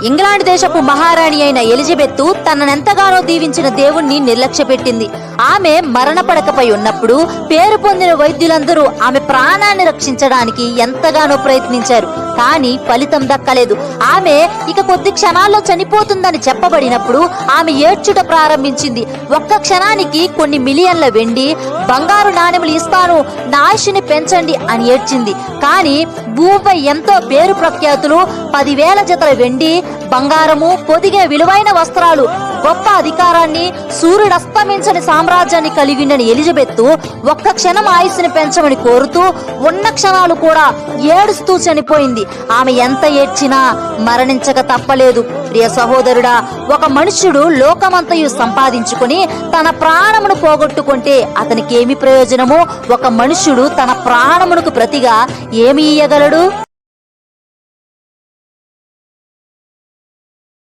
England దేశపు మహారాణి అయిన ఎలిజబెత్ తననెంతగానో దీవించిన దేవుణ్ణి నిర్లక్ష్యపెట్టింది. ఆమె మరణ పడకపై ఉన్నప్పుడు పేరు పొందిన వైద్యులందరూ ఆమె ప్రాణాన్ని రక్షించడానికి ఎంతగానో ప్రయత్నించారు. కానీ ఫలితం దక్కలేదు. ఆమె ఇక కొద్ది క్షణాల్లో చనిపోతుందని చెప్పబడినప్పుడు ఆమె ఏడ్చుట ప్రారంభించింది. ఒక్క క్షణానికి కొన్ని మిలియన్ల వెండి, బంగారు నాణెములు ఇస్తాను, నా ఆయుష్ని పెంచండి అని ఏడ్చింది. కానీ భూమిపై ఎంతో పేరు ప్రఖ్యాతులు, 10,000 జతల వెండి, బంగారము, పొదిగిన విలువైన వస్త్రాలు, గొప్ప అధికారాన్ని, సూర్యుడు అస్తమించని సామ్రాజ్యాన్ని కలిగి ఉన్న ఎలిజబెత్ ఒక్క క్షణం ఆయుష్ని పెంచమని కోరుతూ ఉన్న క్షణాలు కూడా ఏడుస్తూ చనిపోయింది. ఆమె ఎంత ఏడ్చినా మరణించక తప్పలేదు. ప్రియ సహోదరుడా, ఒక మనుష్యుడు లోకమంతయు సంపాదించుకుని తన ప్రాణమును పోగొట్టుకుంటే అతనికి ఏమి ప్రయోజనము? ఒక మనుష్యుడు తన ప్రాణమునకు ప్రతిగా ఏమి ఇయ్యగలడు?